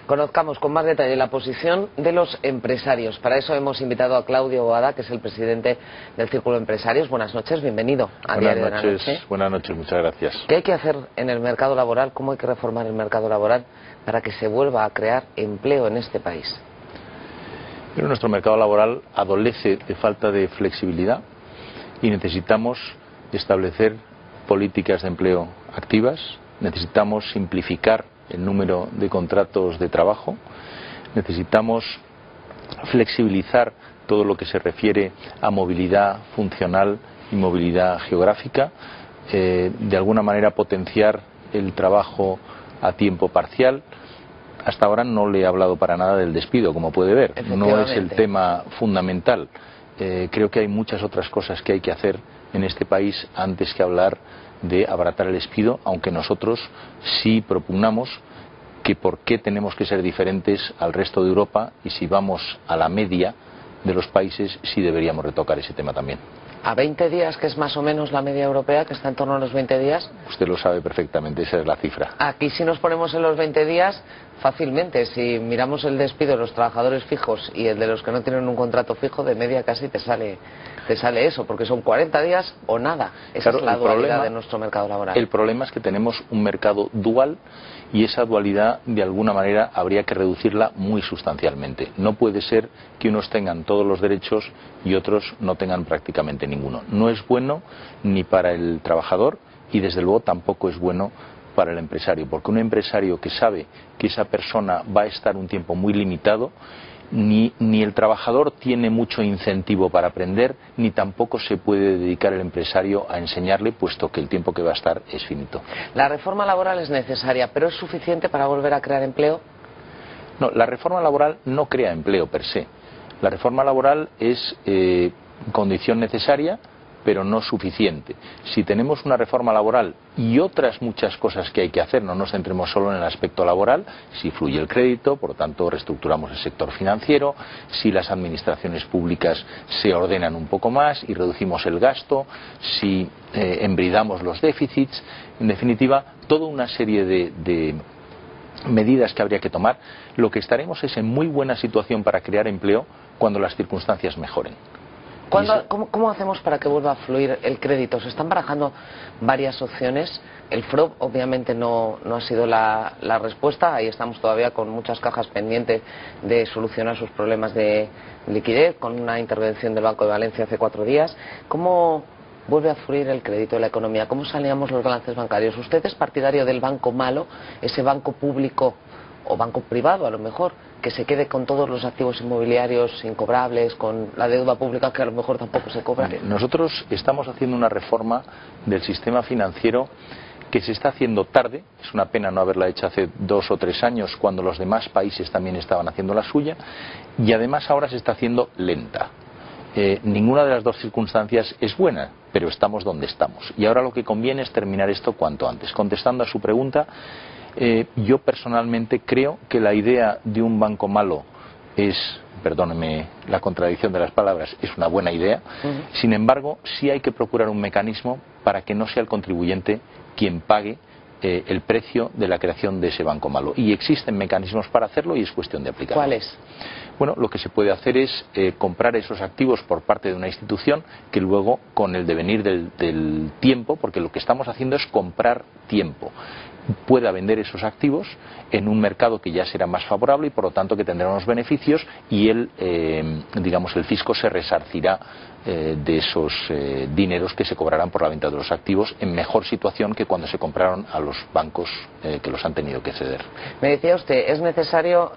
Conozcamos con más detalle la posición de los empresarios. Para eso hemos invitado a Claudio Boada, que es el presidente del Círculo de Empresarios. Buenas noches, bienvenido a Diario de la Noche. Buenas noches, muchas gracias. ¿Qué hay que hacer en el mercado laboral? ¿Cómo hay que reformar el mercado laboral para que se vuelva a crear empleo en este país? Pero nuestro mercado laboral adolece de falta de flexibilidad y necesitamos establecer políticas de empleo activas, necesitamos simplificar el número de contratos de trabajo, necesitamos flexibilizar todo lo que se refiere a movilidad funcional y movilidad geográfica, de alguna manera potenciar el trabajo a tiempo parcial. Hasta ahora no le he hablado para nada del despido, como puede ver, no es el tema fundamental. Creo que hay muchas otras cosas que hay que hacer en este país antes que hablar de abaratar el despido, aunque nosotros sí propugnamos que por qué tenemos que ser diferentes al resto de Europa, y si vamos a la media de los países sí deberíamos retocar ese tema también. ¿A 20 días, que es más o menos la media europea, que está en torno a los 20 días? Usted lo sabe perfectamente, esa es la cifra. Aquí si nos ponemos en los 20 días, fácilmente, si miramos el despido de los trabajadores fijos y el de los que no tienen un contrato fijo, de media casi te sale eso, porque son 40 días o nada. Esa es la dualidad de nuestro mercado laboral. El problema es que tenemos un mercado dual y esa dualidad de alguna manera habría que reducirla muy sustancialmente. No puede ser que unos tengan todos los derechos y otros no tengan prácticamente ninguno. No es bueno ni para el trabajador y desde luego tampoco es bueno para el empresario, porque un empresario que sabe que esa persona va a estar un tiempo muy limitado, ni el trabajador tiene mucho incentivo para aprender, ni tampoco se puede dedicar el empresario a enseñarle, puesto que el tiempo que va a estar es finito. La reforma laboral es necesaria, pero ¿es suficiente para volver a crear empleo? No, la reforma laboral no crea empleo per se. La reforma laboral es condición necesaria, pero no suficiente. Si tenemos una reforma laboral y otras muchas cosas que hay que hacer, no nos centremos solo en el aspecto laboral, si fluye el crédito, por lo tanto reestructuramos el sector financiero, si las administraciones públicas se ordenan un poco más y reducimos el gasto, si embridamos los déficits, en definitiva, toda una serie de medidas que habría que tomar, lo que estaremos es en muy buena situación para crear empleo cuando las circunstancias mejoren. ¿Cómo hacemos para que vuelva a fluir el crédito? Se están barajando varias opciones. El FROB obviamente no ha sido la respuesta. Ahí estamos todavía con muchas cajas pendientes de solucionar sus problemas de liquidez, con una intervención del Banco de Valencia hace 4 días. ¿Cómo vuelve a fluir el crédito de la economía? ¿Cómo saneamos los balances bancarios? ¿Usted es partidario del banco malo, ese banco público o banco privado a lo mejor, que se quede con todos los activos inmobiliarios incobrables, con la deuda pública que a lo mejor tampoco se cobra? Nosotros estamos haciendo una reforma del sistema financiero que se está haciendo tarde. Es una pena no haberla hecho hace 2 o 3 años, cuando los demás países también estaban haciendo la suya, y además ahora se está haciendo lenta. Ninguna de las dos circunstancias es buena, pero estamos donde estamos. Y ahora lo que conviene es terminar esto cuanto antes. Contestando a su pregunta, yo personalmente creo que la idea de un banco malo es, perdóneme la contradicción de las palabras, es una buena idea. Sin embargo, sí hay que procurar un mecanismo para que no sea el contribuyente quien pague el precio de la creación de ese banco malo. Y existen mecanismos para hacerlo y es cuestión de aplicarlo. ¿Cuáles? Bueno, lo que se puede hacer es comprar esos activos por parte de una institución que luego, con el devenir del tiempo, porque lo que estamos haciendo es comprar tiempo, pueda vender esos activos en un mercado que ya será más favorable y por lo tanto que tendrá unos beneficios y el fisco se resarcirá de esos dineros que se cobrarán por la venta de los activos en mejor situación que cuando se compraron a los bancos que los han tenido que ceder. Me decía usted, es necesario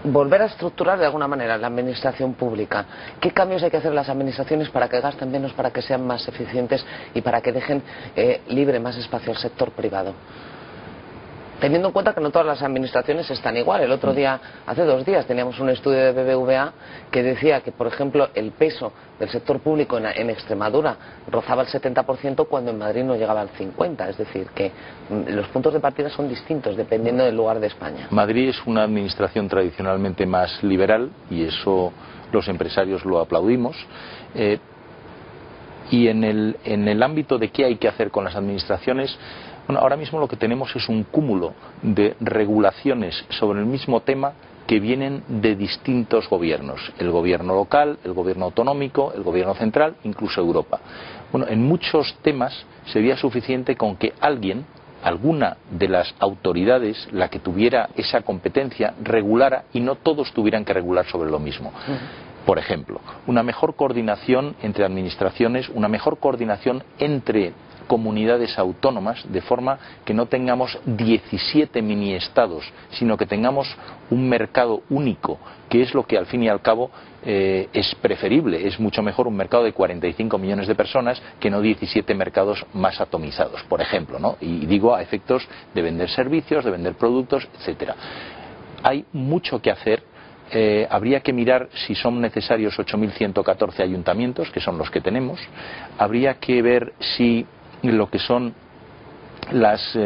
volver a estructurar de alguna manera la administración pública. ¿Qué cambios hay que hacer en las administraciones para que gasten menos, para que sean más eficientes y para que dejen libre más espacio al sector privado? Teniendo en cuenta que no todas las administraciones están igual. El otro día, hace 2 días, teníamos un estudio de BBVA que decía que, por ejemplo, el peso del sector público en Extremadura rozaba el 70% cuando en Madrid no llegaba al 50%. Es decir, que los puntos de partida son distintos dependiendo del lugar de España. Madrid es una administración tradicionalmente más liberal y eso los empresarios lo aplaudimos. Y en el ámbito de qué hay que hacer con las administraciones, Bueno, ahora mismo lo que tenemos es un cúmulo de regulaciones sobre el mismo tema que vienen de distintos gobiernos, el gobierno local, el gobierno autonómico, el gobierno central, incluso Europa. Bueno, en muchos temas sería suficiente con que alguna de las autoridades, la que tuviera esa competencia, regulara y no todos tuvieran que regular sobre lo mismo. Por ejemplo, una mejor coordinación entre administraciones, una mejor coordinación entre comunidades autónomas, de forma que no tengamos 17 mini estados, sino que tengamos un mercado único, que es lo que al fin y al cabo es preferible. Es mucho mejor un mercado de 45 millones de personas que no 17 mercados más atomizados, por ejemplo, ¿no? Y digo a efectos de vender servicios, de vender productos, etcétera. Hay mucho que hacer. Habría que mirar si son necesarios 8.114 ayuntamientos, que son los que tenemos. Habría que ver si lo que son las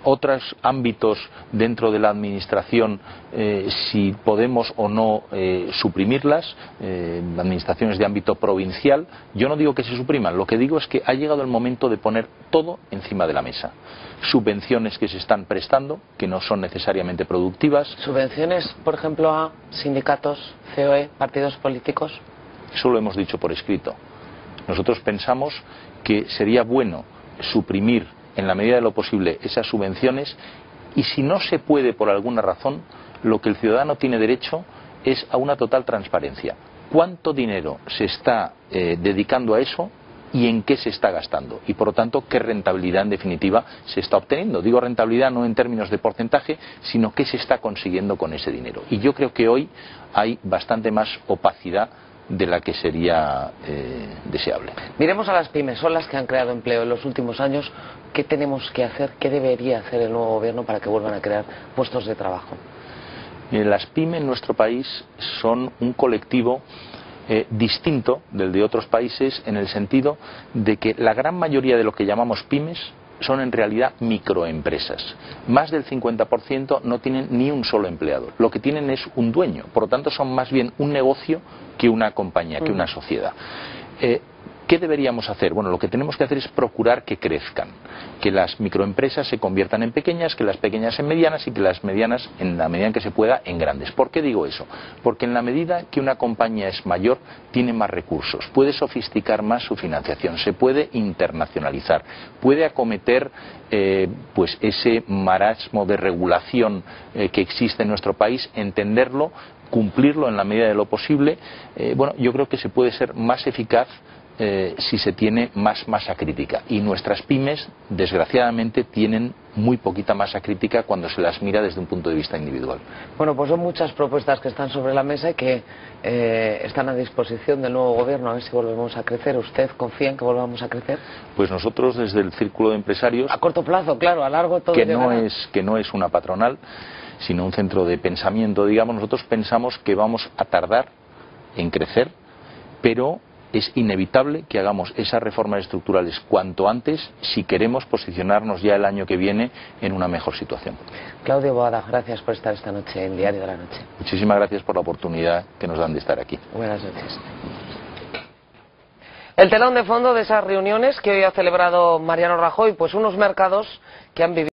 otros ámbitos dentro de la administración, si podemos o no suprimirlas, administraciones de ámbito provincial. Yo no digo que se supriman, lo que digo es que ha llegado el momento de poner todo encima de la mesa. Subvenciones que se están prestando, que no son necesariamente productivas. Subvenciones, por ejemplo, a sindicatos, COE, partidos políticos. Eso lo hemos dicho por escrito. Nosotros pensamos que sería bueno suprimir en la medida de lo posible esas subvenciones, y si no se puede por alguna razón, lo que el ciudadano tiene derecho es a una total transparencia. ¿Cuánto dinero se está dedicando a eso y en qué se está gastando? Y por lo tanto, ¿qué rentabilidad en definitiva se está obteniendo? Digo rentabilidad no en términos de porcentaje, sino qué se está consiguiendo con ese dinero. Y yo creo que hoy hay bastante más opacidad de la que sería deseable. Miremos a las pymes, son las que han creado empleo en los últimos años. ¿Qué tenemos que hacer, qué debería hacer el nuevo gobierno para que vuelvan a crear puestos de trabajo? Las pymes en nuestro país son un colectivo distinto del de otros países, en el sentido de que la gran mayoría de lo que llamamos pymes son en realidad microempresas. Más del 50% no tienen ni un solo empleado. Lo que tienen es un dueño. Por lo tanto, son más bien un negocio que una compañía, que una sociedad. ¿Qué deberíamos hacer? Bueno, lo que tenemos que hacer es procurar que crezcan, que las microempresas se conviertan en pequeñas, que las pequeñas en medianas y que las medianas, en la medida en que se pueda, en grandes. ¿Por qué digo eso? Porque en la medida que una compañía es mayor, tiene más recursos, puede sofisticar más su financiación, se puede internacionalizar, puede acometer pues ese marasmo de regulación que existe en nuestro país, entenderlo, cumplirlo en la medida de lo posible. Bueno, yo creo que se puede ser más eficaz si se tiene más masa crítica, y nuestras pymes desgraciadamente tienen muy poquita masa crítica cuando se las mira desde un punto de vista individual. Bueno, pues son muchas propuestas que están sobre la mesa y que están a disposición del nuevo gobierno. A ver si volvemos a crecer. ¿Usted confía en que volvamos a crecer? Pues nosotros, desde el Círculo de Empresarios, a corto plazo, claro, a largo todo que no es una patronal, sino un centro de pensamiento, digamos, nosotros pensamos que vamos a tardar en crecer, pero es inevitable que hagamos esas reformas estructurales cuanto antes si queremos posicionarnos ya el año que viene en una mejor situación. Claudio Boada, gracias por estar esta noche en Diario de la Noche. Muchísimas gracias por la oportunidad que nos dan de estar aquí. Buenas noches. El telón de fondo de esas reuniones que hoy ha celebrado Mariano Rajoy, pues unos mercados que han vivido